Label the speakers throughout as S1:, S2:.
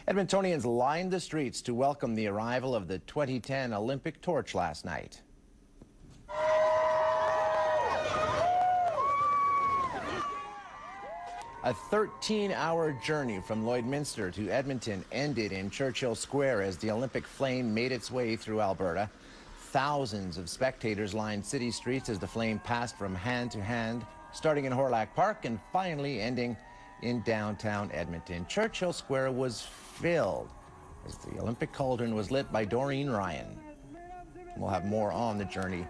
S1: Edmontonians lined the streets to welcome the arrival of the 2010 Olympic torch last night. A 13-hour journey from Lloydminster to Edmonton ended in Churchill Square as the Olympic flame made its way through Alberta. Thousands of spectators lined city streets as the flame passed from hand to hand, starting in Hawrelak Park and finally ending in downtown Edmonton. Churchill Square was filled as the Olympic cauldron was lit by Doreen Ryan. We'll have more on the journey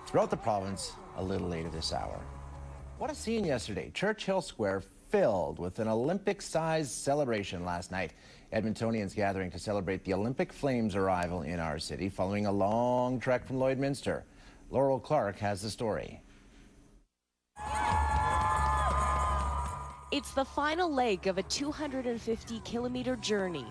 S1: throughout the province a little later this hour. What a scene yesterday. Churchill Square filled with an Olympic-sized celebration last night. Edmontonians gathering to celebrate the Olympic Flames' arrival in our city following a long trek from Lloydminster. Laurel Clark has the story.
S2: It's the final leg of a 250-kilometer journey.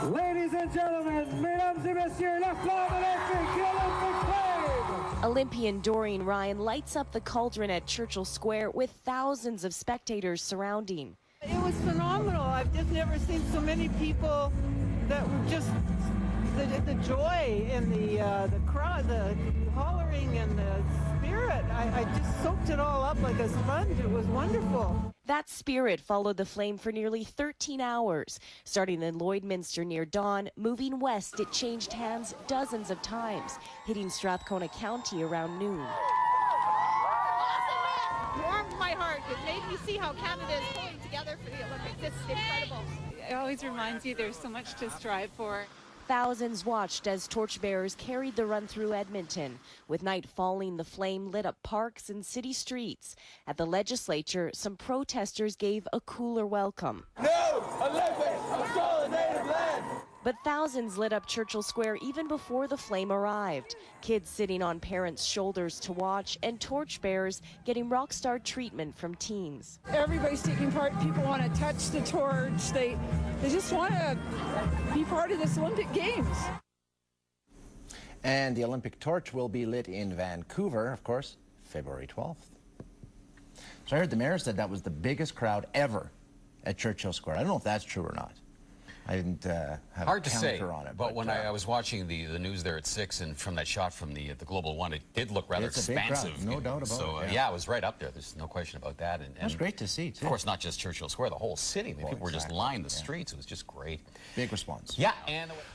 S3: Ladies and gentlemen, mesdames et messieurs, la flamme olympique, l'Olympic flame!
S2: Olympian Doreen Ryan lights up the cauldron at Churchill Square with thousands of spectators surrounding.
S4: It was phenomenal. I've just never seen so many people that were just the joy and the crowd, the hollering and the spirit. I just soaked it all up like a sponge. It was wonderful.
S2: That spirit followed the flame for nearly 13 hours. Starting in Lloydminster near dawn, moving west, it changed hands dozens of times, hitting Strathcona County around noon.
S5: Warmed my heart. It made me see how Canada is pulling together for the Olympics. It's incredible.
S6: It always reminds you there's so much to strive for.
S2: Thousands watched as torchbearers carried the run through Edmonton. With night falling, the flame lit up parks and city streets. At the legislature, some protesters gave a cooler welcome.
S3: No Olympics of solid native land!
S2: But thousands lit up Churchill Square even before the flame arrived. Kids sitting on parents' shoulders to watch, and torchbearers getting rock star treatment from teens.
S7: Everybody's taking part. People want to touch the torch. They just want to be part of this Olympic Games.
S1: And the Olympic torch will be lit in Vancouver, of course, February 12th. So I heard the mayor said that was the biggest crowd ever at Churchill Square. I don't know if that's true or not. I didn't have
S8: Hard
S1: a
S8: to say,
S1: counter on it.
S8: but when I was watching the news there at 6, and from that shot from the Global One, it did look rather expansive.
S1: No doubt about
S8: so,
S1: it.
S8: Yeah, it was right up there. There's no question about that. And
S1: that's great to see, too.
S8: Of course, not just Churchill Square, the whole city. People were just lined the streets. It was just great.
S1: Big response.
S8: Yeah.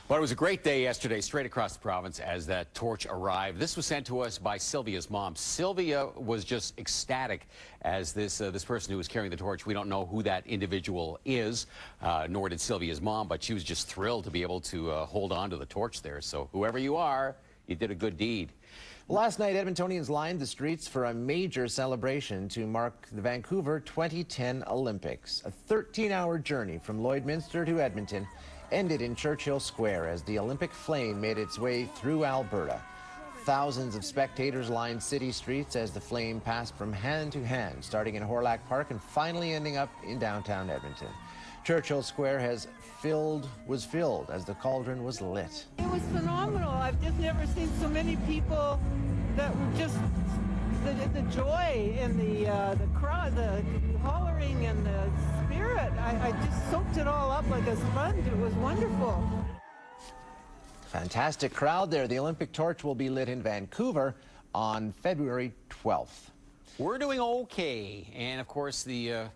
S9: Well, it was a great day yesterday, straight across the province as that torch arrived. This was sent to us by Sylvia's mom. Sylvia was just ecstatic as this person who was carrying the torch. We don't know who that individual is, nor did Sylvia's mom, but she was just thrilled to be able to hold on to the torch there. So whoever you are, you did a good deed.
S1: Last night, Edmontonians lined the streets for a major celebration to mark the Vancouver 2010 Olympics. A 13-hour journey from Lloydminster to Edmonton ended in Churchill Square as the Olympic flame made its way through Alberta. Thousands of spectators lined city streets as the flame passed from hand to hand, starting in Hawrelak Park and finally ending up in downtown Edmonton. Churchill Square was filled as the cauldron was lit.
S4: It was phenomenal. I've just never seen so many people that were just the joy and the crowd, the hollering and the spirit. I just soaked it all up like a sponge. It was wonderful.
S1: Fantastic crowd there. The Olympic torch will be lit in Vancouver on February 12th.
S9: We're doing okay. And, of course, the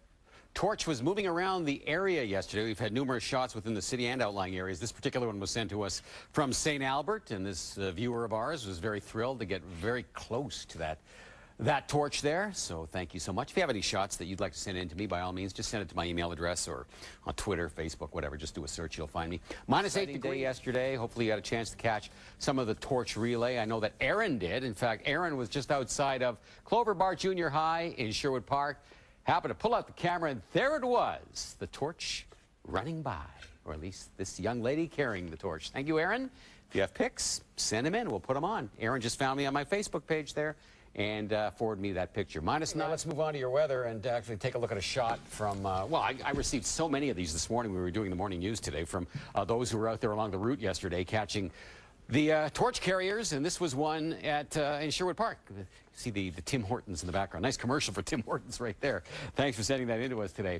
S9: torch was moving around the area yesterday. We've had numerous shots within the city and outlying areas. This particular one was sent to us from St. Albert, and this viewer of ours was very thrilled to get very close to that torch there. So thank you so much. If you have any shots that you'd like to send in to me, by all means, just send it to my email address or on Twitter, Facebook, whatever. Just do a search, you'll find me. -8 degrees yesterday. Hopefully you got a chance to catch some of the torch relay. I know that Aaron did. In fact, Aaron was just outside of Clover Bar Junior High in Sherwood Park. Happened to pull out the camera, and there it was, the torch running by, or at least this young lady carrying the torch. Thank you, Aaron. If you have pics, send them in. We'll put them on. Aaron just found me on my Facebook page there and forwarded me that picture. -9. Now let's move on to your weather and actually take a look at a shot from, well, I received so many of these this morning. We were doing the morning news today from those who were out there along the route yesterday catching the torch carriers, and this was one at in Sherwood Park. You see the Tim Hortons in the background. Nice commercial for Tim Hortons right there. Thanks for sending that in to us today.